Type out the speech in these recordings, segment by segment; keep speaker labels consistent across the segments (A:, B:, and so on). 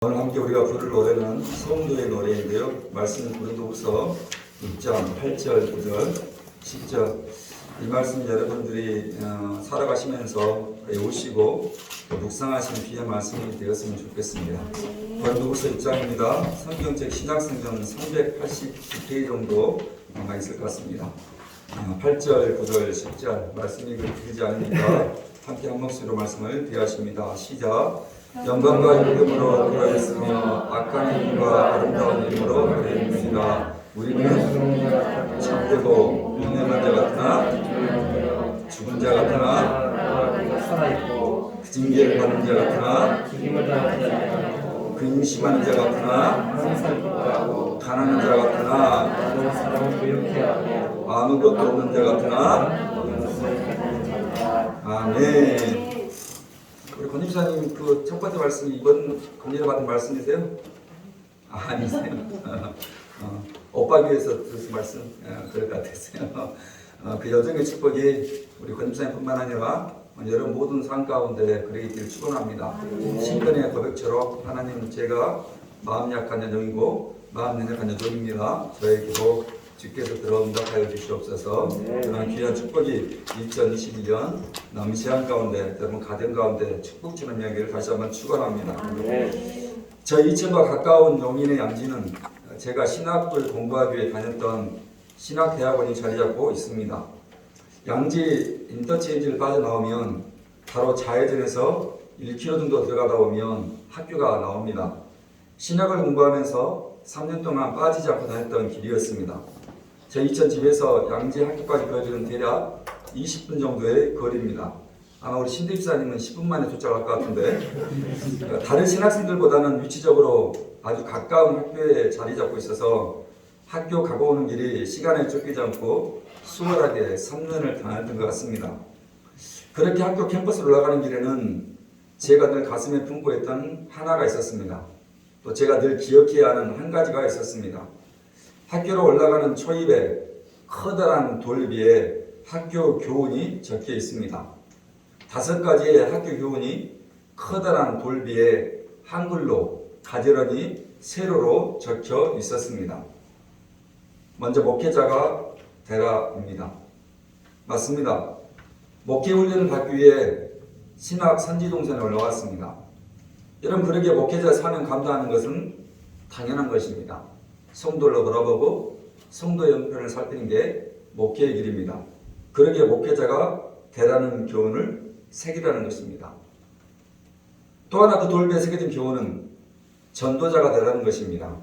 A: 오늘 함께 우리가 부를 노래는 성도의 노래인데요. 말씀은 고린도후서 6장 8절, 9절, 10절. 이 말씀 여러분들이 살아가시면서 외우시고 또 묵상하시는 귀한 말씀이 되었으면 좋겠습니다. 고린도후서 6장입니다. 성경책 신약성경 389페이지 정도 아마 있을 것 같습니다. 8절, 9절, 10절 말씀이 길지 않으니까 함께 한 목소리로 말씀을 대하십니다. 시작. 영광과 임금으로 되어있으며 악한 이름과 아름다운 이름으로 되어있습니다. 우리는 참되고 유능한 자 같으나 죽은 자 같으나
B: 살아있고
A: 그 징계를 받는 자 같으나
B: 죽임을 당하지 않고
A: 근심하는 자 같으나
B: 항상 기뻐하고
A: 가난한 자 같으나
B: 많은 사람을 부욕해 하고
A: 아무것도 없는 자 같으나
B: 모든 것을 가진 자다.
A: 아멘. 우리 권집사님 그 첫 번째 말씀이 이번 금리를 받은 말씀이세요? 아니세요? 오빠 교회에서 들으신 말씀? 그럴 것 같았어요. 그 여정의 축복이 우리 권집사님뿐만 아니라 여러분 모든 삶 가운데 그러기 있기를 축원합니다. 신근의 고백처럼 하나님 제가 마음 약한 여종이고 마음 연약한 여종입니다. 저에게도 주께서 들어온다하여 주시옵소서. 그런 귀한 축복이 2022년 남시한 가운데 여러분 가정 가운데 축복 주는 이야기를 다시 한번 축원합니다. 저희 이천과 가까운 용인의 양지는 제가 신학부를 공부하기 위해 다녔던 신학대학원이 자리 잡고 있습니다. 양지 인터체인지를 빠져나오면 바로 좌회전해서 1km 정도 들어가다 보면 학교가 나옵니다. 신학을 공부하면서 3년 동안 빠지지 않고 다녔던 길이었습니다. 제 이천 집에서 양지 학교까지 거리는 대략 20분 정도의 거리입니다. 아마 우리 신대집사님은 10분 만에 도착할 것 같은데 다른 신학생들보다는 위치적으로 아주 가까운 학교에 자리 잡고 있어서 학교 가고 오는 길이 시간에 쫓기지 않고 수월하게 3년을 다녔던 것 같습니다. 그렇게 학교 캠퍼스로 올라가는 길에는 제가 늘 가슴에 품고 있던 하나가 있었습니다. 또 제가 늘 기억해야 하는 한 가지가 있었습니다. 학교로 올라가는 초입에 커다란 돌 위에 학교 교훈이 적혀 있습니다. 5가지의 학교 교훈이 커다란 돌 위에 한글로 가지런히 세로로 적혀 있었습니다. 먼저 목회자가 되라입니다. 맞습니다. 목회 훈련을 받기 위해 신학 선지동산에 올라왔습니다. 여러분 그러기에 목회자 사명 감당하는 것은 당연한 것입니다. 성도를 돌아보고 성도의 형편을 살피는 게 목회의 길입니다. 그러기에 목회자가 되라는 교훈을 새기라는 것입니다. 또 하나 그 돌비에 새겨진 교훈은 전도자가 되라는 것입니다.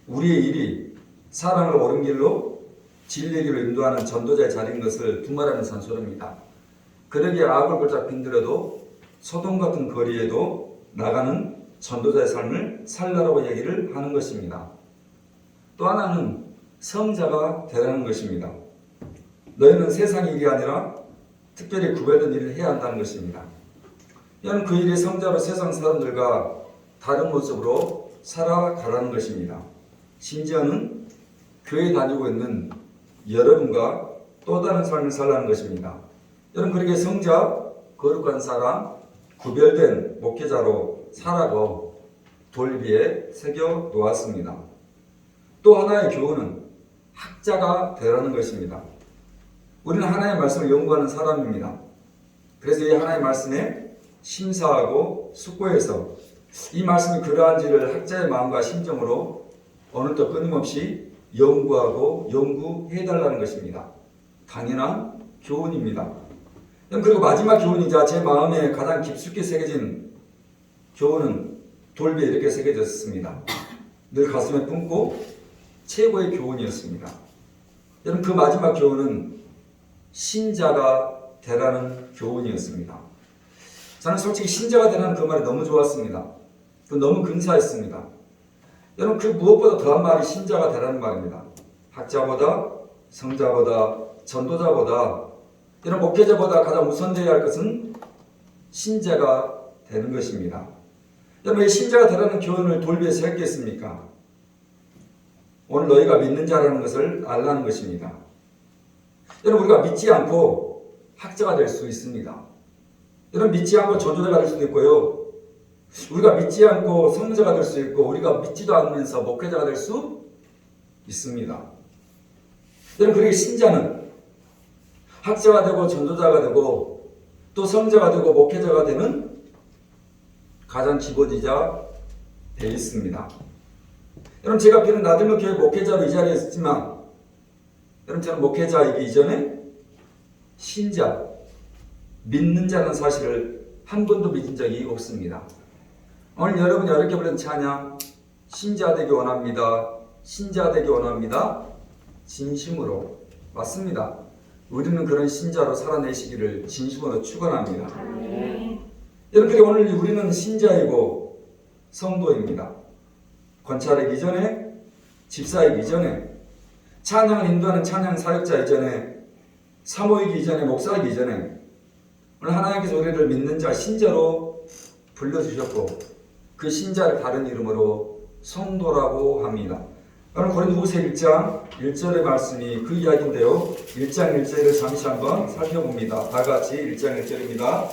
A: 우리의 일이 사람을 옳은 길로 진리의 길로 인도하는 전도자의 자리인 것을 두말하는 산소입니다. 그러기에 악을 골짝 빈들어도 소돔 같은 거리에도 나가는 전도자의 삶을 살라라고 얘기를 하는 것입니다. 또 하나는 성자가 되라는 것입니다. 너희는 세상 일이 아니라 특별히 구별된 일을 해야 한다는 것입니다. 이는 그 일이 성자로 세상 사람들과 다른 모습으로 살아가라는 것입니다. 심지어는 교회 다니고 있는 여러분과 또 다른 삶을 살라는 것입니다. 여러분 그렇게 성자, 거룩한 사람, 구별된 목회자로 살아고 돌 위에 새겨 놓았습니다. 또 하나의 교훈은 학자가 되라는 것입니다. 우리는 하나님의 말씀을 연구하는 사람입니다. 그래서 이 하나님의 말씀에 심사하고 숙고해서 이 말씀이 그러한지를 학자의 마음과 심정으로 오늘도 끊임없이 연구하고 연구해달라는 것입니다. 당연한 교훈입니다. 그리고 마지막 교훈이자 제 마음에 가장 깊숙이 새겨진 교훈은 돌 위에 이렇게 새겨졌습니다. 늘 가슴에 품고 최고의 교훈이었습니다. 여러분 그 마지막 교훈은 신자가 되라는 교훈이었습니다. 저는 솔직히 신자가 되라는 그 말이 너무 좋았습니다. 너무 근사했습니다. 여러분 그 무엇보다 더한 말이 신자가 되라는 말입니다. 학자보다 성자보다 전도자보다 이런 목회자보다 가장 우선되어야 할 것은 신자가 되는 것입니다. 여러분 이 신자가 되라는 교훈을 돌 위에 새겼습니까? 오늘 너희가 믿는 자라는 것을 알라는 것입니다. 여러분 우리가 믿지 않고 학자가 될 수 있습니다. 여러분 믿지 않고 전도자가 될 수도 있고요. 우리가 믿지 않고 성자가 될 수 있고 우리가 믿지도 않으면서 목회자가 될 수 있습니다. 여러분, 그러게 신자는 학자가 되고 전도자가 되고 또 성자가 되고 목회자가 되는 가장 기본이자 베이스입니다. 여러분, 제가 비록 나들목 교회 목회자로 이 자리에 있었지만 여러분, 저는 목회자이기 이전에 신자, 믿는 자라는 사실을 한 번도 믿은 적이 없습니다. 오늘 여러분이 어렵게 부른 찬양, 신자 되기 원합니다. 신자 되기 원합니다. 진심으로 맞습니다. 우리는 그런 신자로 살아내시기를 진심으로 축원합니다. 여러분, 오늘 우리는 신자이고 성도입니다. 권찰이기 전에, 집사이기 전에, 찬양을 인도하는 찬양 사역자 이전에, 사모이기 이전에, 목사이기 이전에 오늘 하나님께서 우리를 믿는 자, 신자로 불러주셨고 그 신자를 다른 이름으로 성도라고 합니다. 오늘 고린도후서 1장 1절의 말씀이 그 이야기인데요. 1장 1절을 잠시 한번 살펴봅니다. 다 같이 1장 1절입니다.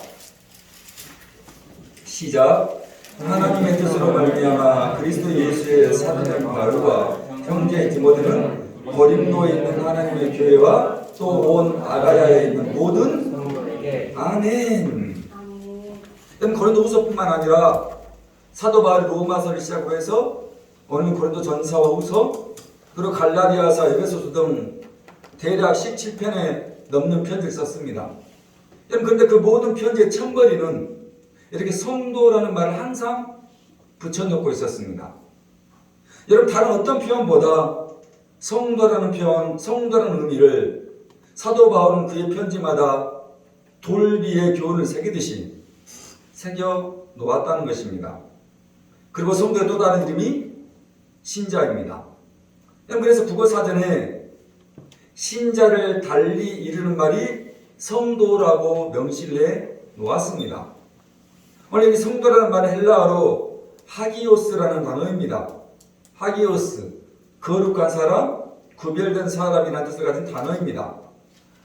A: 시작. 하나님의 뜻으로 말미암아 그리스도 예수의 사도된 바울과 형제 디모데는 고린도에 있는 하나님의 교회와 또 온 아가야에 있는 모든 아멘. 그럼 고린도후서뿐만 아니라 사도 바울이 로마서를 시작으로 해서 오늘 고린도 전서와 후서 그리고 갈라디아서, 에베소서 등 대략 17편에 넘는 편지를 썼습니다. 그런데 그 모든 편지의 첫머리는 이렇게 성도라는 말을 항상 붙여놓고 있었습니다. 여러분, 다른 어떤 표현보다 성도라는 표현, 성도라는 의미를 사도 바울은 그의 편지마다 돌비의 교훈을 새기듯이 새겨 놓았다는 것입니다. 그리고 성도의 또 다른 이름이 신자입니다. 그래서 국어사전에 신자를 달리 이르는 말이 성도라고 명시를 해 놓았습니다. 오늘 여기 성도라는 말은 헬라어로 하기오스라는 단어입니다. 하기오스, 거룩한 사람, 구별된 사람이라는 뜻을 가진 단어입니다.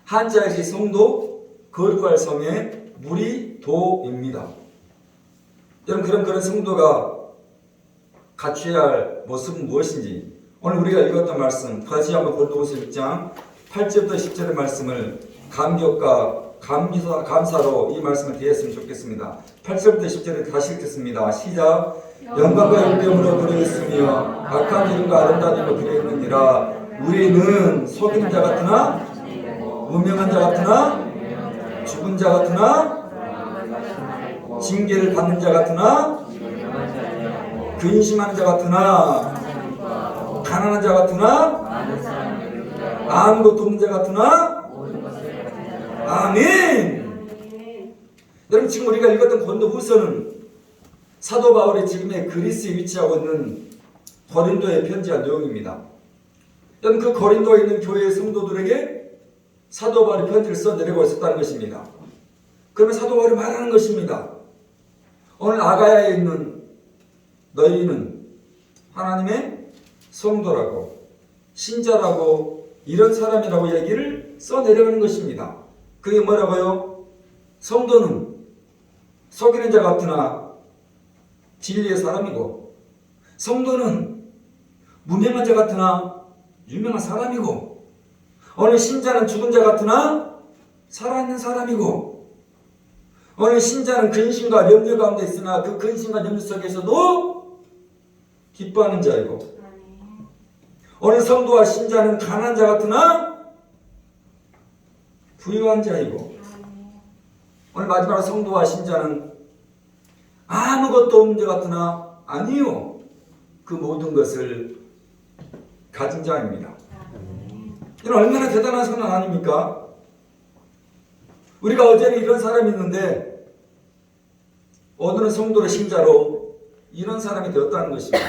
A: 한자의 성도, 거룩할 성의 무리도입니다. 여러분, 그런 성도가 갖춰야 할 모습은 무엇인지 오늘 우리가 읽었던 말씀 다시 한번 고린도후서 6장 8절부터 10절의 말씀을 감격과 감사로 이 말씀을 드렸으면 좋겠습니다. 8절부터 10절을 다시 읽겠습니다. 시작. 영광과 영병으로 그려있으며 악한 이름과 아름다운 이름으로 그려있느니라. 우리는 속이는 자 같으나 무명한 자 같으나 죽은 자 같으나 징계를 받는 자 같으나 근심하는 자 같으나 가난한 자 같으나 아무것도 없는 자 같으나 아멘. 여러분, 지금 우리가 읽었던 고린도후서는 사도 바울이 지금의 그리스에 위치하고 있는 고린도의 편지한 내용입니다. 여러분, 그 고린도에 있는 교회의 성도들에게 사도 바울이 편지를 써내리고 있었다는 것입니다. 그러면 사도 바울이 말하는 것입니다. 오늘 아가야에 있는 너희는 하나님의 성도라고, 신자라고, 이런 사람이라고 얘기를 써내려가는 것입니다. 그게 뭐라고요? 성도는 속이는 자 같으나 진리의 사람이고, 성도는 무명한 자 같으나 유명한 사람이고, 오늘 신자는 죽은 자 같으나 살아있는 사람이고, 오늘 신자는 근심과 염려 가운데 있으나 그 근심과 염려 속에서도 기뻐하는 자이고, 오늘 성도와 신자는 가난한 자 같으나 부유한 자이고, 오늘 마지막으로 성도와 신자는 아무것도 없는 자 같으나 아니요, 그 모든 것을 가진 자입니다. 이건 얼마나 대단한 선언 아닙니까? 우리가 어제는 이런 사람이 있는데 오늘은 성도의 신자로 이런 사람이 되었다는 것입니다.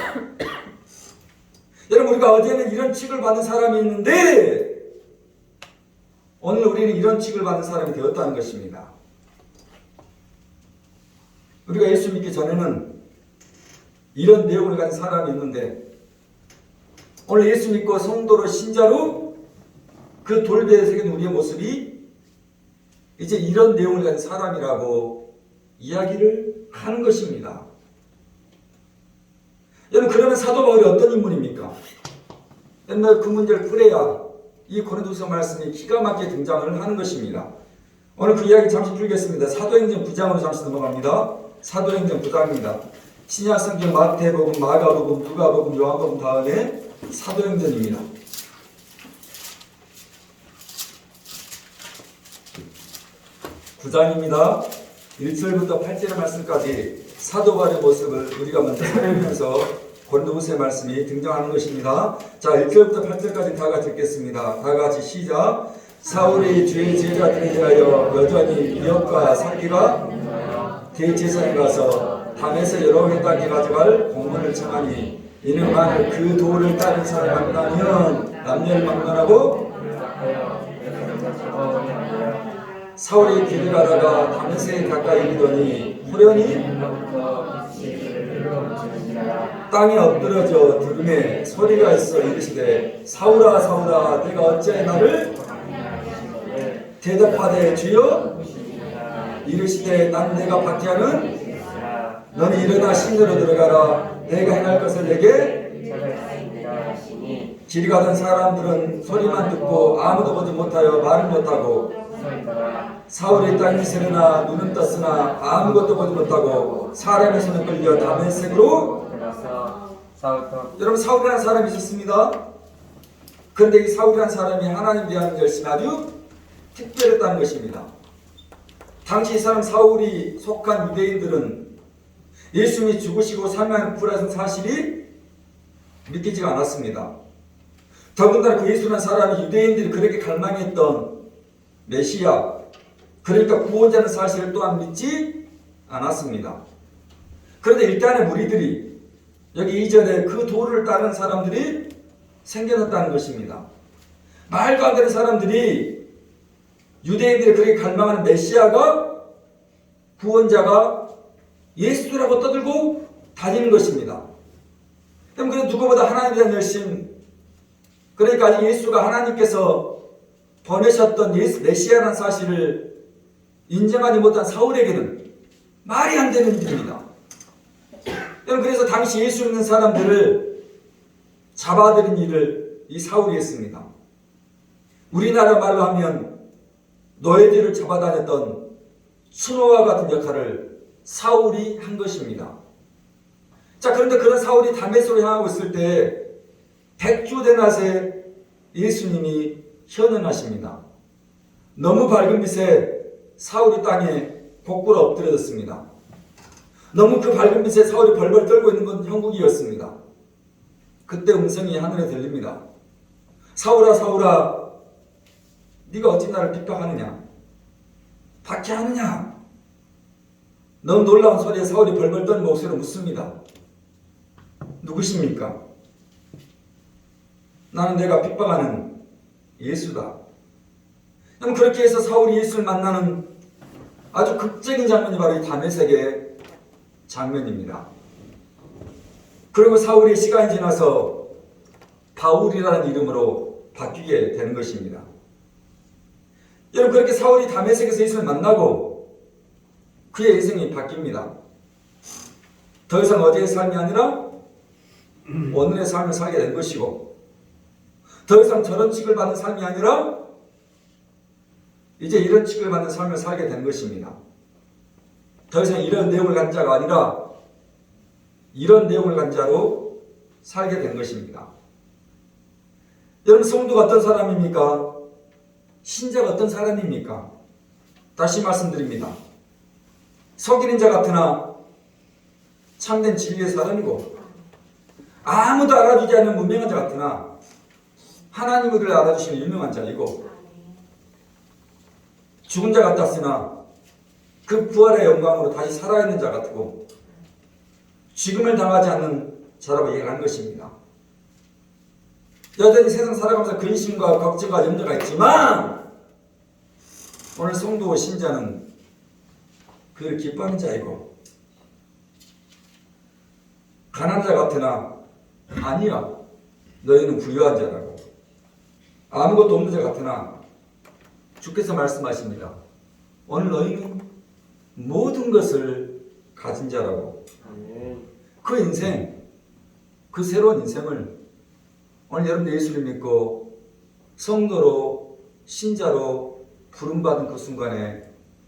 A: 여러분, 우리가 어제는 이런 칙을 받는 사람이 있는데 오늘 우리는 이런 칙을 받는 사람이 되었다는 것입니다. 우리가 예수 믿기 전에는 이런 내용을 가진 사람이 있는데 오늘 예수 믿고 성도로 신자로 그 돌배에 새긴 우리의 모습이 이제 이런 내용을 가진 사람이라고 이야기를 하는 것입니다. 여러분, 그러면 사도 바울이 어떤 인물입니까? 옛날 그 문제를 풀어야 이 고린도서 말씀이 기가 막히게 등장을 하는 것입니다. 오늘 그 이야기 잠시 풀겠습니다. 사도행전 9장으로 잠시 넘어갑니다. 사도행전 9장입니다. 신약성경 마태복음, 마가복음, 누가복음, 요한복음 다음에 사도행전입니다. 구장입니다. 1절부터 8절의 말씀까지 사도 바울의 모습을 우리가 먼저 살피면서 고린도후서의 말씀이 등장하는 것입니다. 자, 1절부터 8절까지 다 같이 읽겠습니다. 다 같이 시작. 사울이 주의 제자들에 대하여 여전히 미혹과 사기가 대제사장에 가서 담에서 여러 회당에 가져갈 공문을 청하니 이는 만일 그 도를 따른 사람을 만나면 남녀를 막론하고 사울이 길을 가다가 담에색에 가까이 이르더니 호련히 땅에 엎드러져 들음에 소리가 있어 이르시되 사울아 사울아 내가 어찌하여 나를 대답하되 주여 이르시되 난 내가 박해하는 너는 일어나 신으로 들어가라 내가 행할 것을 내게 길이 가던 사람들은 소리만 듣고 아무도 보지 못하여 말을 못하고 사울이 땅이 세려나 눈은 떴으나 아무것도 보지 못하고 사람의 손에 끌려 다메섹으로 여러분 사울이라는 사람이 있었습니다. 그런데 이 사울이라는 사람이 하나님 대한 열심이 아주 특별했다는 것입니다. 당시 이 사람 사울이 속한 유대인들은 예수님이 죽으시고 살만 부활하신 사실이 믿기지가 않았습니다. 더군다나 그 예수라는 사람이 유대인들이 그렇게 갈망했던 메시아, 그러니까 구원자는 사실을 또한 믿지 않았습니다. 그런데 일단의 무리들이 여기 2절에 그 도를 따르는 사람들이 생겨났다는 것입니다. 말도 안 되는 사람들이 유대인들이 그렇게 갈망하는 메시아가 구원자가 예수라고 떠들고 다니는 것입니다. 그럼 누구보다 하나님에 대한 열심, 그러니까 아직 예수가 하나님께서 보내셨던 메시아라는 사실을 인정하지 못한 사울에게는 말이 안 되는 일입니다. 그래서 당시 예수 믿는 사람들을 잡아들인 일을 이 사울이 했습니다. 우리나라 말로 하면 노예들을 잡아다녔던 수노와 같은 역할을 사울이 한 것입니다. 자, 그런데 그런 사울이 다메섹으로 향하고 있을 때 백주된 낮에 예수님이 현현하십니다. 너무 밝은 빛에 사울이 땅에 곡구러 엎드려졌습니다. 너무 그 밝은 빛에 사울이 벌벌 떨고 있는 건 형국이었습니다. 그때 음성이 하늘에 들립니다. 사울아 사울아 네가 어찌 나를 핍박하느냐 박해하느냐. 너무 놀라운 소리에 사울이 벌벌 떠는 목소리로 묻습니다. 누구십니까? 나는 내가 핍박하는 예수다. 그럼 그렇게 해서 사울이 예수를 만나는 아주 극적인 장면이 바로 이 다메섹의 장면입니다. 그리고 사울이 시간이 지나서 바울이라는 이름으로 바뀌게 되는 것입니다. 여러분, 그렇게 사울이 다메섹에서 예수를 만나고 그의 인생이 바뀝니다. 더 이상 어제의 삶이 아니라 오늘의 삶을 살게 된 것이고, 더 이상 저런 취급을 받는 삶이 아니라 이제 이런 취급을 받는 삶을 살게 된 것입니다. 더 이상 이런 내용을 간 자가 아니라 이런 내용을 간 자로 살게 된 것입니다. 여러분, 성도가 어떤 사람입니까? 신자가 어떤 사람입니까? 다시 말씀드립니다. 속이는 자 같으나 참된 진리의 사람이고, 아무도 알아주지 않는 무명한 자 같으나 하나님을 알아주시는 유명한 자이고, 죽은 자 같았으나 그 부활의 영광으로 다시 살아있는 자 같고, 죽음을 당하지 않는 자라고 얘기하는 것입니다. 여전히 세상 살아가면서 근심과 걱정과 염려가 있지만 오늘 성도 신자는 그를 기뻐하는 자이고, 가난한 자 같으나 아니야 너희는 부유한 자라고, 아무것도 없는 자 같으나 주께서 말씀하십니다. 오늘 너희는 모든 것을 가진 자라고. 그 인생 그 새로운 인생을 오늘 여러분 예수를 믿고 성도로 신자로 부름받은 그 순간에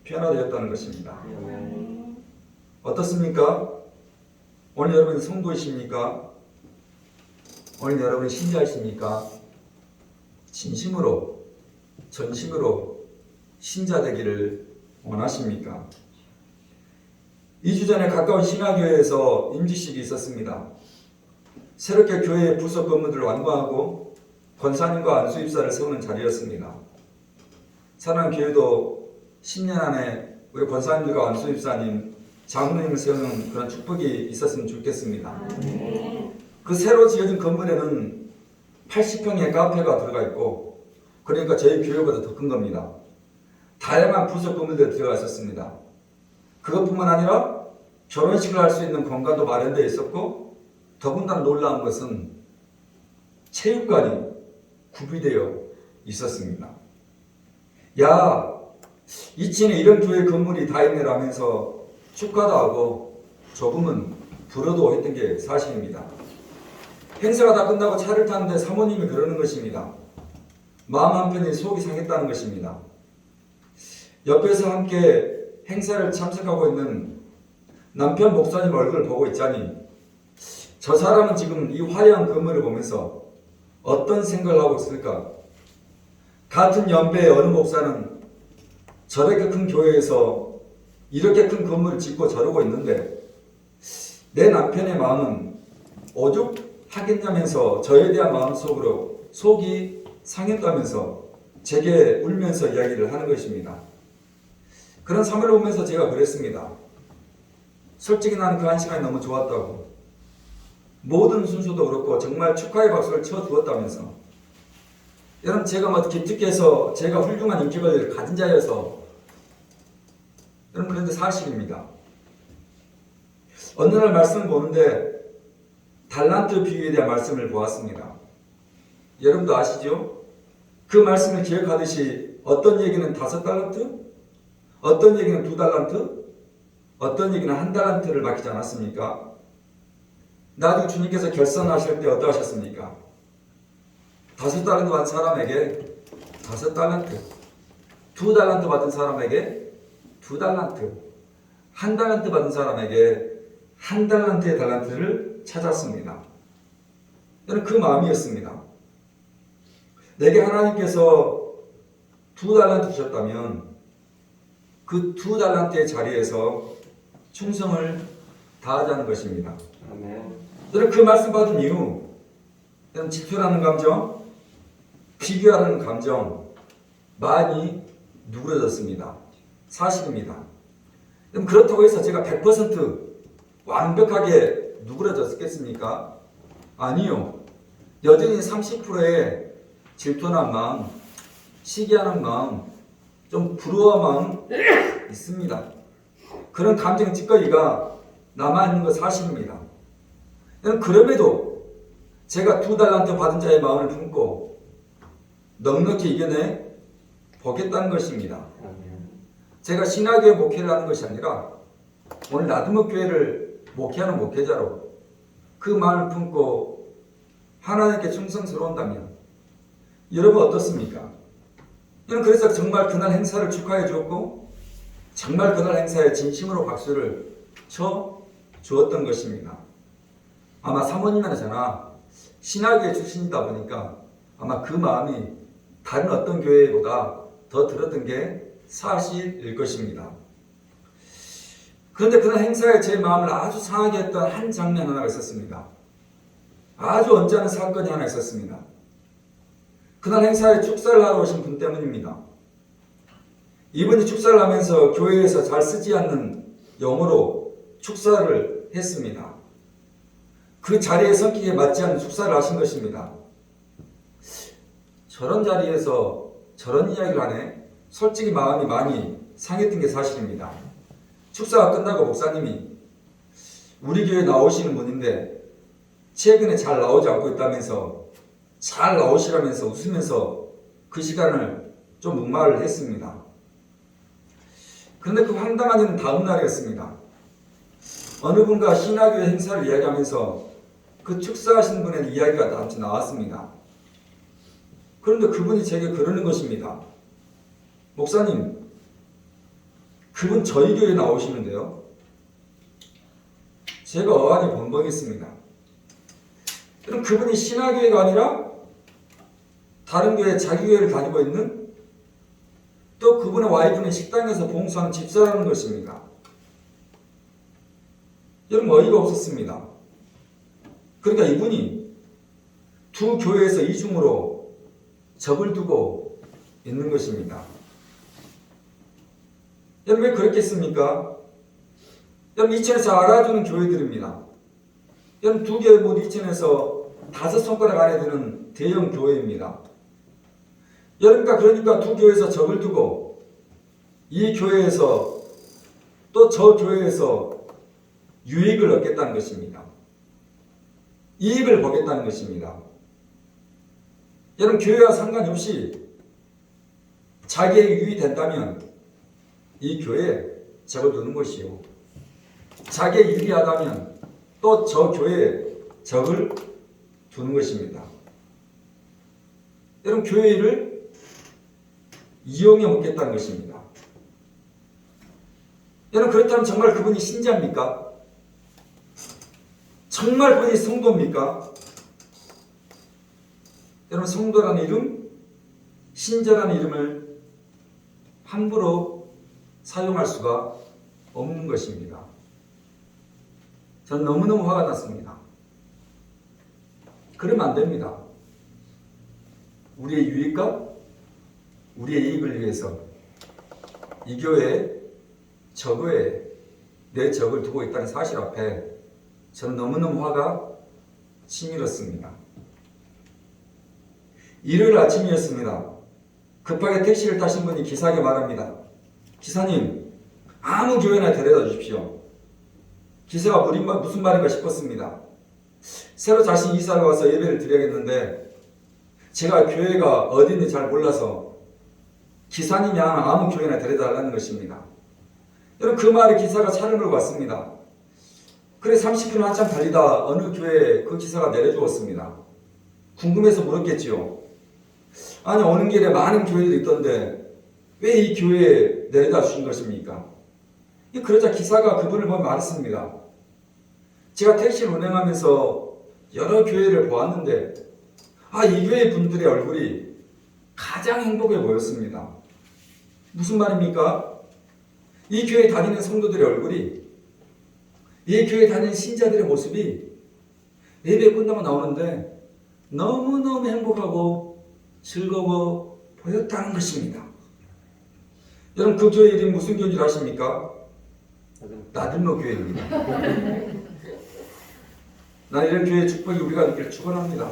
A: 변화되었다는 것입니다. 어떻습니까? 오늘 여러분 성도이십니까? 오늘 여러분 신자이십니까? 진심으로 전심으로 신자 되기를 원하십니까? 2주 전에 가까운 신화교회에서 임직식이 있었습니다. 새롭게 교회의 부속 건물들을 완공하고 권사님과 안수입사를 세우는 자리였습니다. 사랑하는 교회도 10년 안에 우리 권사님들과 안수입사님, 장로님을 세우는 그런 축복이 있었으면 좋겠습니다. 그 새로 지어진 건물에는 80평의 카페가 들어가 있고, 그러니까 저희 교회보다 더 큰 겁니다. 다양한 부속 건물들이 들어가 있었습니다. 그것뿐만 아니라 결혼식을 할 수 있는 공간도 마련되어 있었고, 더군다나 놀라운 것은 체육관이 구비되어 있었습니다. 야, 이친에 이런 교회 건물이 다 있네라면서 축하도 하고 조금은 부러도 했던 게 사실입니다. 행사가 다 끝나고 차를 타는데 사모님이 그러는 것입니다. 마음 한편이 속이 상했다는 것입니다. 옆에서 함께 행사를 참석하고 있는 남편 목사님 얼굴을 보고 있자니 저 사람은 지금 이 화려한 건물을 보면서 어떤 생각을 하고 있을까? 같은 연배의 어느 목사는 저렇게 큰 교회에서 이렇게 큰 건물을 짓고 저러고 있는데 내 남편의 마음은 오죽하겠냐면서 저에 대한 마음속으로 속이 상했다면서 제게 울면서 이야기를 하는 것입니다. 그런 삶을 보면서 제가 그랬습니다. 솔직히 나는 그 한 시간이 너무 좋았다고. 모든 순서도 그렇고 정말 축하의 박수를 쳐주었다면서. 여러분 제가 뭐 기특해서 제가 훌륭한 인격을 가진 자여서 여러분 그런데 사실입니다. 어느 날 말씀을 보는데 달란트 비유에 대한 말씀을 보았습니다. 여러분도 아시죠? 그 말씀을 기억하듯이 어떤 얘기는 5달란트, 어떤 얘기는 2달란트, 어떤 얘기는 1달란트를 맡기지 않았습니까? 나중에 주님께서 결산하실 때 어떠하셨습니까? 5달란트 받은 사람에게 5달란트, 2달란트 받은 사람에게 2달란트, 1달란트 받은 사람에게 1달란트의 달란트를 찾았습니다. 저는 그 마음이었습니다. 내게 하나님께서 2달란트 주셨다면 그 2달란트의 자리에서 충성을 다하자는 것입니다. 저는 그 말씀 받은 이후 저는 질투라는 감정, 비교하는 감정 많이 누그러졌습니다. 사실입니다. 그렇다고 해서 제가 100% 완벽하게 누그러졌겠습니까? 아니요. 여전히 30%의 질투하는 마음, 시기하는 마음, 좀 부러워한 마음 있습니다. 그런 감정 찌꺼기가 남아있는 건 사실입니다. 그럼에도 제가 2달란트 받은 자의 마음을 품고 넉넉히 이겨내 보겠다는 것입니다. 제가 신학교에 목회를 하는 것이 아니라 오늘 나두목교회를 목회하는 목회자로 그 마음을 품고 하나님께 충성스러운다면 여러분 어떻습니까? 그래서 정말 그날 행사를 축하해 주었고 정말 그날 행사에 진심으로 박수를 쳐 주었던 것입니다. 아마 사모님이나 저나 신학교의 출신이다 보니까 아마 그 마음이 다른 어떤 교회보다 더 들었던 게 사실일 것입니다. 그런데 그날 행사에 제 마음을 아주 상하게 했던 한 장면 하나가 있었습니다. 아주 언짢은 사건이 하나 있었습니다. 그날 행사에 축사를 하러 오신 분 때문입니다. 이분이 축사를 하면서 교회에서 잘 쓰지 않는 영어로 축사를 했습니다. 그 자리의 성격에 맞지 않는 축사를 하신 것입니다. 저런 자리에서 저런 이야기를 하네? 솔직히 마음이 많이 상했던 게 사실입니다. 축사가 끝나고 목사님이 우리 교회 나오시는 분인데 최근에 잘 나오지 않고 있다면서 잘 나오시라면서 웃으면서 그 시간을 좀 묵말을 했습니다. 그런데 그 황당한 일은 다음 날이었습니다. 어느 분과 신학교의 행사를 이야기하면서 그 축사하신 분의 이야기가 잠시 나왔습니다. 그런데 그분이 제게 그러는 것입니다. 목사님, 그분 저희 교회에 나오시는데요. 제가 어안이 번벙했습니다. 그럼 그분이 신화교회가 아니라 다른 교회, 자기 교회를 다니고 있는, 또 그분의 와이프는 식당에서 봉사하는 집사라는 것입니다. 여러분, 어이가 없었습니다. 그러니까 이분이 두 교회에서 이중으로 적을 두고 있는 것입니다. 여러분, 왜 그렇겠습니까? 여러분, 이천에서 알아주는 교회들입니다. 여러분, 두 개 못 이천에서 5손가락 안에 드는 대형 교회입니다. 그러니까 두 교회에서 적을 두고 이 교회에서 또 저 교회에서 유익을 얻겠다는 것입니다. 이익을 보겠다는 것입니다. 여러분, 교회와 상관이 없이 자기에게 유익이 된다면 이 교회에 적을 두는 것이요, 자기에 유리하다면 또 저 교회에 적을 두는 것입니다. 여러분, 교회를 이용해 먹겠다는 것입니다. 여러분, 그렇다면 정말 그분이 신자입니까? 정말 그분이 성도입니까? 여러분, 성도라는 이름, 신자라는 이름을 함부로 사용할 수가 없는 것입니다. 전 너무너무 화가 났습니다. 그러면 안 됩니다. 우리의 유익과 우리의 이익을 위해서 이 교회에, 저 교회에 내 적을 두고 있다는 사실 앞에 저는 너무너무 화가 치밀었습니다. 일요일 아침이었습니다. 급하게 택시를 타신 분이 기사에게 말합니다. 기사님, 아무 교회나 데려다 주십시오. 기사가 무슨 말인가 싶었습니다. 새로 다시 이사를 와서 예배를 드려야겠는데 제가 교회가 어딘지 잘 몰라서 기사님이 아무 교회나 데려달라는 것입니다. 여러분, 그 말에 기사가 차를 몰고 왔습니다. 그래 30km 한참 달리다 어느 교회에 그 기사가 내려주었습니다. 궁금해서 물었겠지요. 아니, 오는 길에 많은 교회들이 있던데 왜 이 교회에 내려다 주신 것입니까? 그러자 기사가 그분을 보며 말했습니다. 제가 택시를 운행하면서 여러 교회를 보았는데 이 교회 분들의 얼굴이 가장 행복해 보였습니다. 무슨 말입니까? 이 교회에 다니는 성도들의 얼굴이, 이 교회에 다니는 신자들의 모습이 예배 끝나고 나오는데 너무너무 행복하고 즐거워 보였다는 것입니다. 여러분, 그 교회 이름이 무슨 교회인 줄 아십니까? 나들모 교회입니다. 나는 이런 교회의 축복이 우리가 있기를 축원합니다.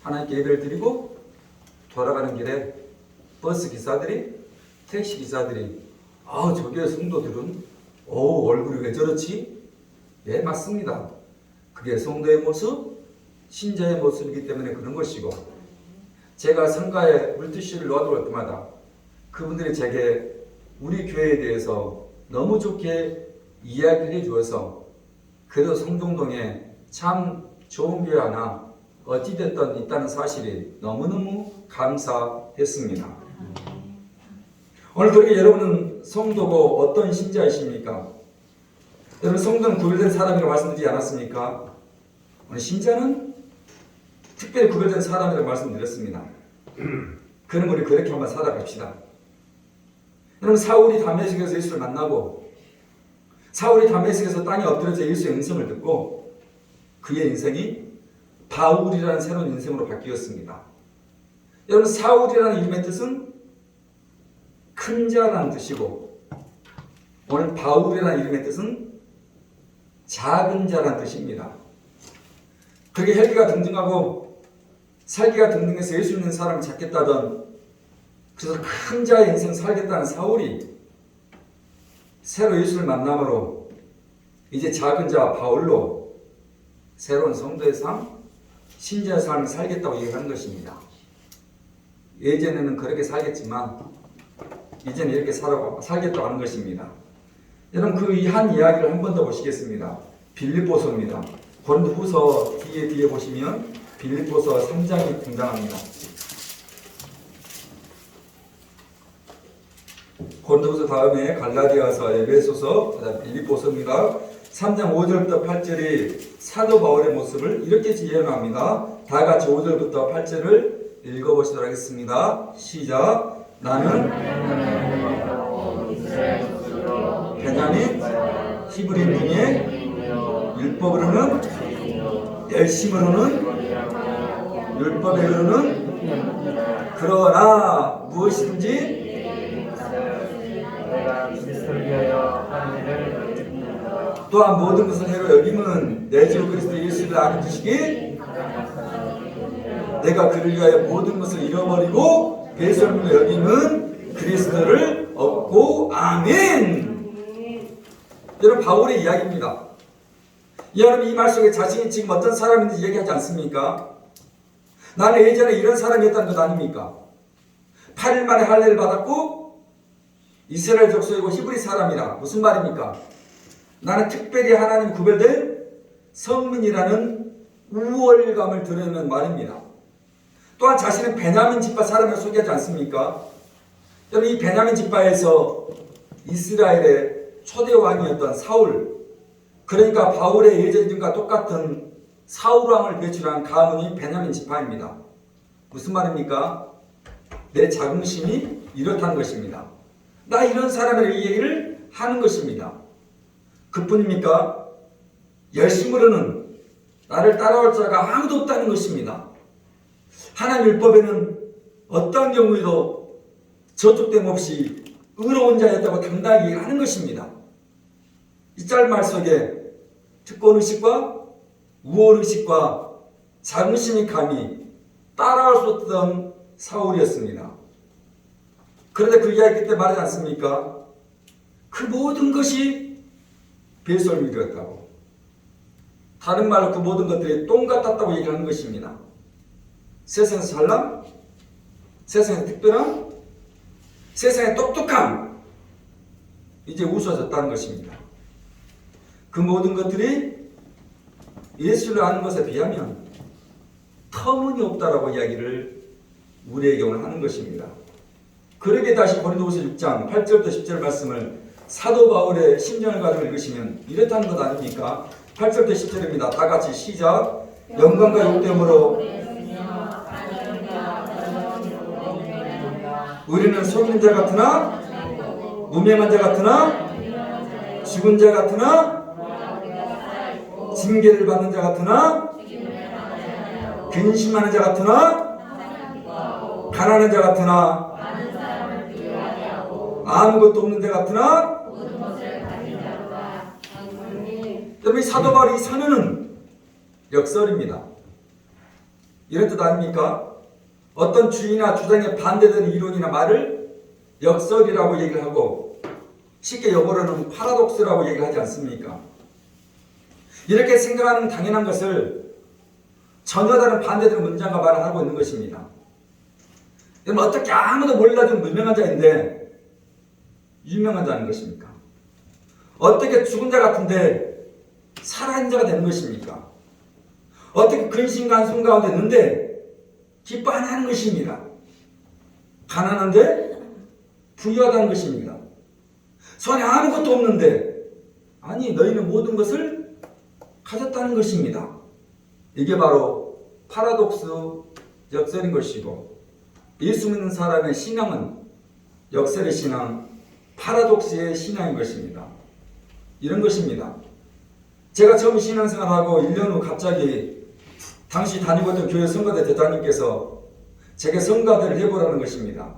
A: 하나님께 예배를 드리고 돌아가는 길에 버스 기사들이, 택시 기사들이 저 교회 성도들은 얼굴이 왜 저렇지? 예, 맞습니다. 그게 성도의 모습, 신자의 모습이기 때문에 그런 것이고, 제가 상가에 물티슈를 놓아둘 때마다 그분들이 제게 우리 교회에 대해서 너무 좋게 이야기를 해주어서 그래도 성동동에 참 좋은 교회 하나 어찌됐든 있다는 사실이 너무너무 감사했습니다. 오늘 그렇게 여러분은 성도고 어떤 신자이십니까? 여러분, 성도는 구별된 사람이라고 말씀드리지 않았습니까? 오늘 신자는 특별히 구별된 사람이라고 말씀드렸습니다. 그럼 우리 그렇게 한번 살아갑시다. 여러분, 사울이 다메섹에서 예수를 만나고 사울이 다메섹에서 땅에 엎드려져 예수의 음성을 듣고 그의 인생이 바울이라는 새로운 인생으로 바뀌었습니다. 여러분, 사울이라는 이름의 뜻은 큰 자라는 뜻이고 오늘 바울이라는 이름의 뜻은 작은 자라는 뜻입니다. 그렇게 혈기가 등등하고 살기가 등등해서 예수 믿는 사람을 찾겠다던, 그래서 큰 자의 인생 살겠다는 사울이 새로 예수를 만남으로 이제 작은 자 바울로 새로운 성도의 삶, 신자의 삶을 살겠다고 얘기하는 것입니다. 예전에는 그렇게 살겠지만 이제는 이렇게 살겠다고 하는 것입니다. 여러분, 그 한 이야기를 한 번 더 보시겠습니다. 빌립보서입니다. 고린도후서 뒤에 보시면 빌립보서 3장이 등장합니다. 고린도후서 다음에 갈라디아서, 에베소서, 그다음 빌립보서입니다. 3장 5절부터 8절이 사도 바울의 모습을 이렇게 예언합니다. 다 같이 5절부터 8절을 읽어보시도록 하겠습니다. 시작. 나는 베냐민 히브리인 중에 율법으로는 열심으로는 율법에 이르는 그러나 무엇이든지 또한 모든 것을 해로 여김은 내 주 그리스도 예수를 아는 지식이 내가 그를 위하여 모든 것을 잃어버리고 배설물로 여김은 그리스도를 얻고 아멘. 여러분 바울의 이야기입니다. 여러분 이 말 속에 자신이 지금 어떤 사람인지 얘기하지 않습니까? 나는 예전에 이런 사람이었다는 것 아닙니까? 8일 만에 할례를 받았고 이스라엘 족속이고 히브리 사람이라 무슨 말입니까? 나는 특별히 하나님 구별된 성민이라는 우월감을 드러내는 말입니다. 또한 자신은 베냐민 지파 사람을 소개하지 않습니까? 여러분 이 베냐민 지파에서 이스라엘의 초대 왕이었던 사울, 그러니까 바울의 예전과 똑같은 사울 왕을 배출한 가문이 베냐민 지파입니다. 무슨 말입니까? 내 자긍심이 이렇다는 것입니다. 나 이런 사람의 얘기를 하는 것입니다. 그뿐입니까? 열심으로는 나를 따라올 자가 아무도 없다는 것입니다. 하나님 율법에는 어떤 경우에도 저촉됨 없이 의로운 자였다고 당당히 하는 것입니다. 이 짧은 말 속에 특권의식과 우월의식과 자긍심이 감히 따라올 수 없던 사울이었습니다. 그런데 그 이야기 그때 말하지 않습니까? 그 모든 것이 배설물이었다고. 다른 말로 그 모든 것들이 똥 같았다고 얘기하는 것입니다. 세상에서 잘남, 세상에 특별함, 세상에 똑똑함, 이제 우수해졌다는 것입니다. 그 모든 것들이 예수를 아는 것에 비하면 터무니없다라고 이야기를 우리의 경우는 하는 것입니다. 그러게 다시 고린도후서 6장 8절부터 10절 말씀을 사도 바울의 심정을 가지고 읽으시면 이렇다는 것 아닙니까? 8절부터 10절입니다. 다 같이 시작. 영광과 욕됨으로 우리는 속이는 자 같으나 무명한 자 같으나 죽은 자 같으나 징계를 받는 자 같으나 근심하는 자 같으나 가난한 자 같으나 아무것도 없는 자 같으나 여러분 이 사도 바울의 이 선언은 역설입니다. 이런 뜻 아닙니까? 어떤 주의나 주장에 반대되는 이론이나 말을 역설이라고 얘기를 하고 쉽게 영어로는 파라독스라고 얘기를 하지 않습니까? 이렇게 생각하는 당연한 것을 전혀 다른 반대되는 문장과 말을 하고 있는 것입니다. 여러분 어떻게 아무도 몰라준 무명한 자인데 유명한 자는 것입니까? 어떻게 죽은 자 같은데 살아있는 자가 되는 것입니까? 어떻게 근심과 한숨 가운데 있는데 기뻐하는 것입니다. 가난한데 부유하다는 것입니다. 손에 아무것도 없는데 아니 너희는 모든 것을 가졌다는 것입니다. 이게 바로 파라독스 역설인 것이고 예수 믿는 사람의 신앙은 역설의 신앙, 파라독스의 신앙인 것입니다. 이런 것입니다. 제가 처음 신앙생활하고 1년 후 갑자기 당시 다니고 있던 교회 성가대 대장님께서 제게 성가대를 해보라는 것입니다.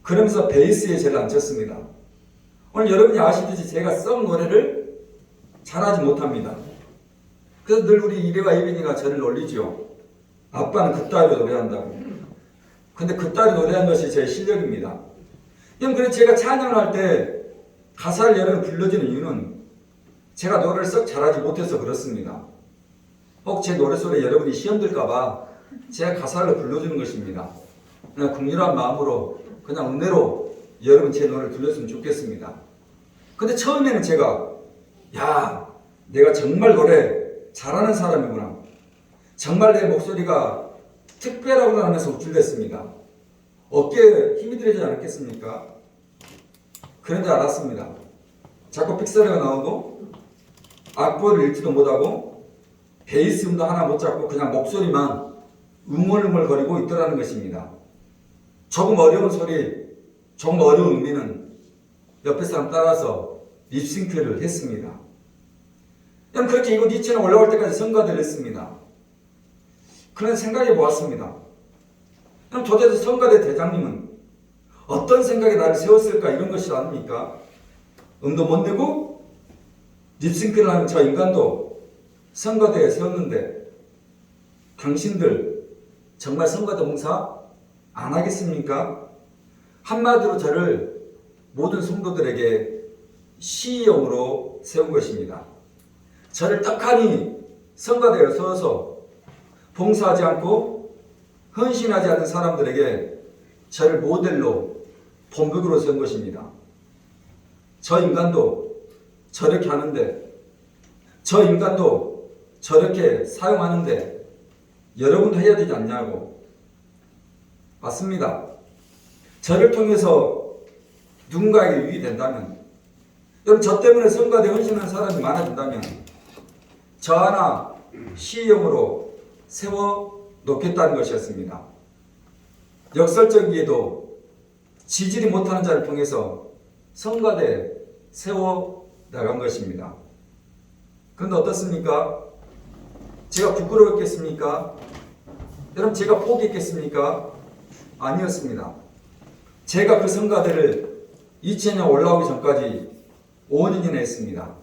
A: 그러면서 베이스에 저를 앉혔습니다. 오늘 여러분이 아시듯이 제가 썩 노래를 잘하지 못합니다. 그래서 늘 우리 이래와 예빈이가 저를 놀리죠. 아빠는 그따위로 노래한다고. 근데 그따위로 노래한 것이 제 실력입니다. 그래서 제가 찬양을 할 때 가사를 여러분 불러주는 이유는 제가 노래를 썩 잘하지 못해서 그렇습니다. 혹 제 노래소리에 여러분이 시험 들까봐 제가 가사를 불러주는 것입니다. 그냥 국률한 마음으로 그냥 은혜로 여러분 제 노래를 불렀으면 좋겠습니다. 근데 처음에는 제가 야 내가 정말 노래 잘하는 사람이구나. 정말 내 목소리가 특별하구나 하면서 우쭐댔습니다. 어깨에 힘이 들어지지 않았겠습니까? 그런데 알았습니다. 자꾸 픽사리가 나오고 악보를 읽지도 못하고 베이스 음도 하나 못 잡고 그냥 목소리만 웅얼웅얼거리고 있더라는 것입니다. 조금 어려운 소리, 조금 어려운 의미는 옆에 사람 따라서 립싱크를 했습니다. 그렇게 이곳 2층에 올라올 때까지 성가대를 했습니다. 그런 생각해 보았습니다. 도대체 성가대 대장님은 어떤 생각에 나를 세웠을까 이런 것이 아닙니까? 음도 못 내고 립싱크를 하는 저 인간도 성가대에 세웠는데 당신들 정말 성가대 봉사 안 하겠습니까? 한마디로 저를 모든 성도들에게 시의용으로 세운 것입니다. 저를 떡하니 성가대에 세워서 봉사하지 않고 헌신하지 않는 사람들에게 저를 모델로 본보기로 세운 것입니다. 저 인간도 저렇게 하는데, 저 인간도 저렇게 사용하는데 여러분도 해야 되지 않냐고. 맞습니다. 저를 통해서 누군가에게 유익이 된다면, 여러분 저 때문에 성가대 헌신하는 사람이 많아진다면 저 하나 시의용으로 세워놓겠다는 것이었습니다. 역설적이게도 지지리 못하는 자를 통해서 성가대에 세워나간 것입니다. 그런데 어떻습니까? 제가 부끄러웠겠습니까? 여러분 제가 포기했겠습니까? 아니었습니다. 제가 그 성가대를 2000년 올라오기 전까지 5년이나 했습니다.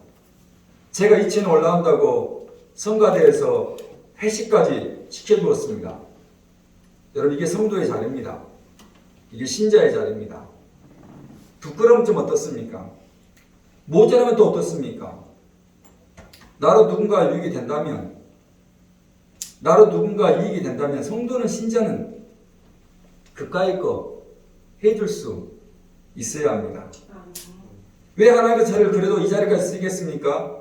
A: 제가 2000년 올라온다고 성가대에서 회식까지 시켜주었습니다. 여러분 이게 성도의 자리입니다. 이게 신자의 자리입니다. 부끄러움 좀 어떻습니까? 모자라면 또 어떻습니까? 나로 누군가 유익이 된다면, 성도는 신자는 그까이 거 해줄 수 있어야 합니다. 왜 하나님께서 저를 그래도 이 자리까지 쓰겠습니까?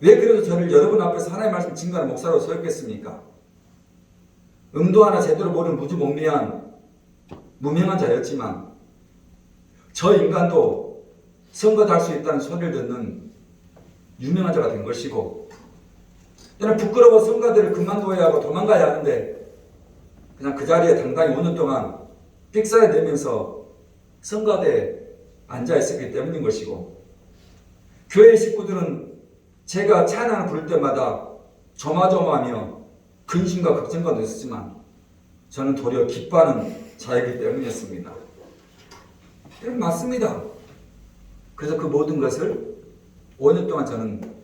A: 왜 그래도 저를 여러분 앞에서 하나님의 말씀 증거하는 목사로 세웠겠습니까? 음도 하나 제대로 모르는 무명한 자였지만 저 인간도 선거할 수 있다는 소리를 듣는 유명한 자가 된 것이고, 저는 부끄러워 성가대를 그만둬야 하고 도망가야 하는데 그냥 그 자리에 당당히 5년 동안 삑사리 내면서 성가대에 앉아있었기 때문인 것이고, 교회 식구들은 제가 찬양을 부를 때마다 조마조마하며 근심과 걱정과 있었지만 저는 도리어 기뻐하는 자이기 때문이었습니다. 맞습니다. 그래서 그 모든 것을 5년 동안 저는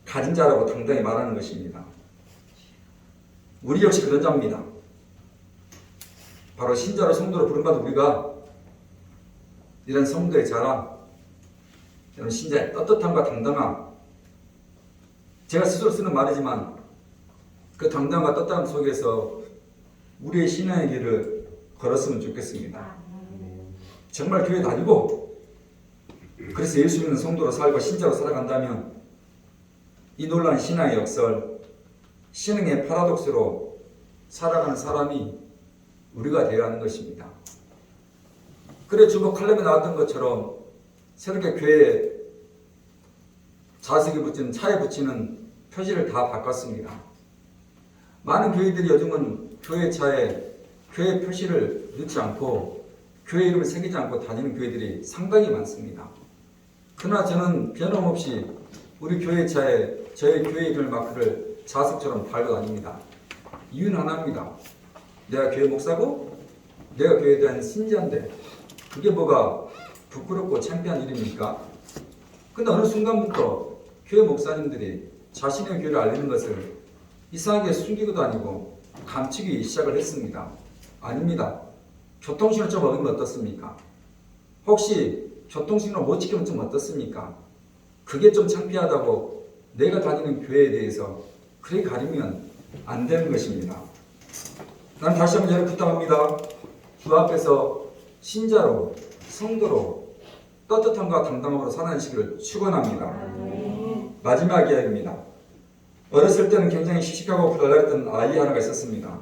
A: 가진 자라고 당당히 말하는 것입니다. 우리 역시 그런 자입니다. 바로 신자로 성도로 부름받은 우리가 이런 성도의 자랑, 이런 신자의 떳떳함과 당당함, 제가 스스로 쓰는 말이지만 그 당당함과 떳떳함 속에서 우리의 신앙의 길을 걸었으면 좋겠습니다. 정말 교회 다니고 그래서 예수 믿는 성도로 살고 신자로 살아간다면 이 놀라운 신앙의 역설, 신앙의 파라독스로 살아가는 사람이 우리가 되어야 하는 것입니다. 그래 주보 칼럼에 나왔던 것처럼 새롭게 교회에 좌석에 붙이는, 차에 붙이는 표지를 다 바꿨습니다. 많은 교회들이 요즘은 교회 차에 교회 표시를 넣지 않고 교회 이름을 새기지 않고 다니는 교회들이 상당히 많습니다. 그러나 저는 변함없이 우리 교회 차에 저의 교회 이름 마크를 자석처럼 달고 다닙니다. 이유는 하나입니다. 내가 교회 목사고 내가 교회에 대한 신자인데 그게 뭐가 부끄럽고 창피한 일입니까? 근데 어느 순간부터 교회 목사님들이 자신의 교회를 알리는 것을 이상하게 숨기고도 아니고 감추기 시작을 했습니다. 아닙니다. 교통신호 좀 어기면 어떻습니까? 혹시 교통신호 못 지키면 좀 어떻습니까? 그게 좀 창피하다고 내가 다니는 교회에 대해서 그렇게 가리면 안 되는 것입니다. 나는 다시 한번 여러분 부탁합니다. 주 앞에서 신자로, 성도로 떳떳함과 당당함으로 살아가시기를 축원합니다. 마지막 이야기입니다. 어렸을 때는 굉장히 씩씩하고 불랄했던 아이 하나가 있었습니다.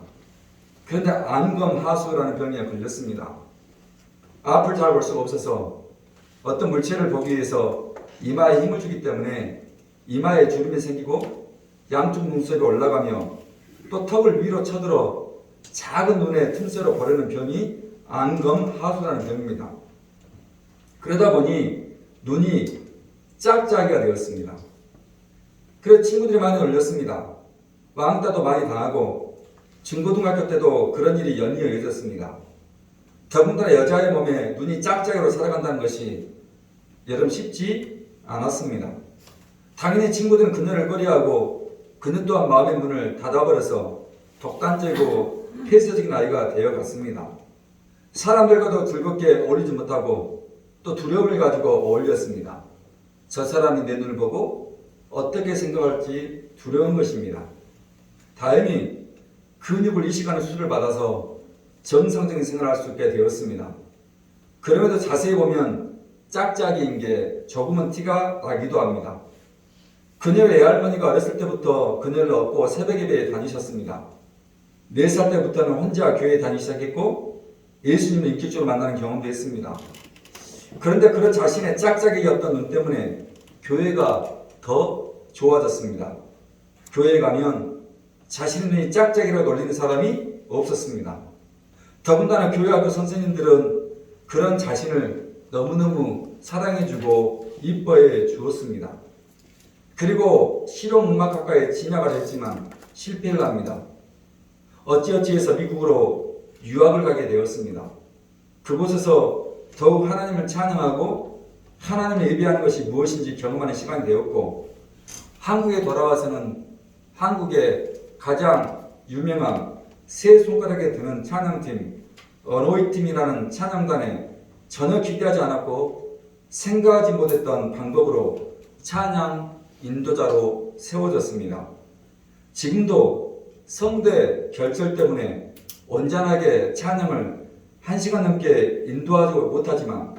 A: 그런데 안검하수라는 병에 걸렸습니다. 앞을 잘 볼 수가 없어서 어떤 물체를 보기 위해서 이마에 힘을 주기 때문에 이마에 주름이 생기고 양쪽 눈썹이 올라가며 또 턱을 위로 쳐들어 작은 눈에 틈새로 보려는 병이 안검하수라는 병입니다. 그러다 보니 눈이 짝짝이가 되었습니다. 그래서 친구들이 많이 놀렸습니다. 왕따도 많이 당하고 중고등학교 때도 그런 일이 연이어 있었습니다. 더군다나 여자의 몸에 눈이 짝짝이로 살아간다는 것이 여러분 쉽지 않았습니다. 당연히 친구들은 그녀를 꺼려하고 그녀 또한 마음의 문을 닫아버려서 독단적이고 폐쇄적인 아이가 되어갔습니다. 사람들과도 즐겁게 어울리지 못하고 또 두려움을 가지고 어울렸습니다. 저 사람이 내 눈을 보고 어떻게 생각할지 두려운 것입니다. 다행히 근육을 이식하는 수술을 받아서 정상적인 생활을 할 수 있게 되었습니다. 그럼에도 자세히 보면 짝짝이인 게 조금은 티가 나기도 합니다. 그녀의 애할머니가 어렸을 때부터 그녀를 업고 새벽 예배에 다니셨습니다. 4살 때부터는 혼자 교회에 다니기 시작했고 예수님을 인격적으로 만나는 경험도 했습니다. 그런데 그런 자신의 짝짝이였던 눈 때문에 교회가 더 좋아졌습니다. 교회에 가면 자신의 눈이 짝짝이라고 놀리는 사람이 없었습니다. 더군다나 교회학교 선생님들은 그런 자신을 너무너무 사랑해주고 이뻐해 주었습니다. 그리고 실용음악학과에 진학을 했지만 실패를 합니다. 어찌어찌해서 미국으로 유학을 가게 되었습니다. 그곳에서 더욱 하나님을 찬양하고 하나님을 예배하는 것이 무엇인지 경험하는 시간이 되었고, 한국에 돌아와서는 한국의 가장 유명한 세 손가락에 드는 찬양팀 어노이팅이라는 찬양단에 전혀 기대하지 않았고 생각하지 못했던 방법으로 찬양 인도자로 세워졌습니다. 지금도 성대 결절 때문에 온전하게 찬양을 1시간 넘게 인도하지 못하지만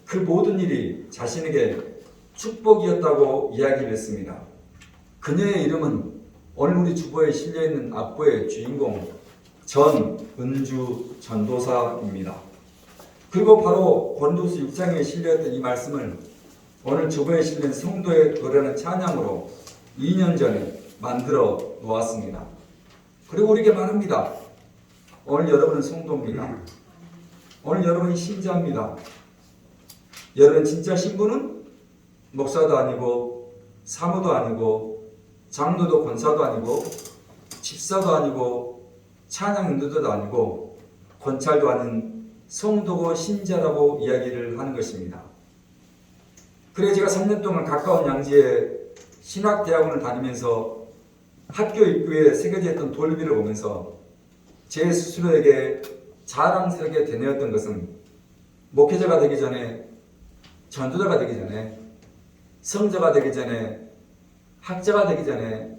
A: 그 모든 일이 자신에게 축복이었다고 이야기를 했습니다. 그녀의 이름은 오늘 우리 주보에 실려있는 앞부의 주인공 전은주 전도사입니다. 그리고 바로 고린도서 6장에 실려있던 이 말씀을 오늘 주보에 실린 성도의 노래는 찬양으로 2년 전에 만들어 놓았습니다. 그리고 우리에게 말합니다. 오늘 여러분은 성도입니다. 오늘 여러분이 신자입니다. 여러분 진짜 신부는 목사도 아니고 사모도 아니고 장로도 권사도 아니고 집사도 아니고 찬양 인도자도 아니고 권찰도 아닌 성도고 신자라고 이야기를 하는 것입니다. 그래 제가 3년 동안 가까운 양지에 신학대학원을 다니면서 학교 입구에 새겨져 있던 돌비를 보면서 제 스스로에게 자랑스럽게 되뇌었던 것은 목회자가 되기 전에, 전도자가 되기 전에, 성자가 되기 전에, 학자가 되기 전에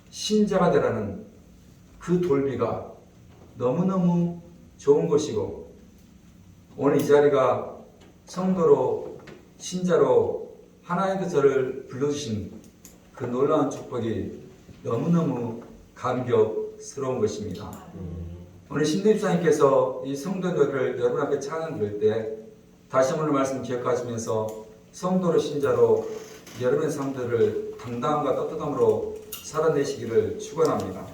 A: 신자가 되라는 그 돌비가 너무너무 좋은 것이고, 오늘 이 자리가 성도로 신자로 하나님께서 저를 불러주신 그 놀라운 축복이 너무너무 감격스러운 것입니다. 오늘 신도입사님께서 이 성도 노래를 여러분 앞에 찬양 드릴 때 다시 한번 말씀 기억하시면서 성도로 신자로 여러분의 삶들을 당당함과 떳떳함으로 살아내시기를 축원합니다.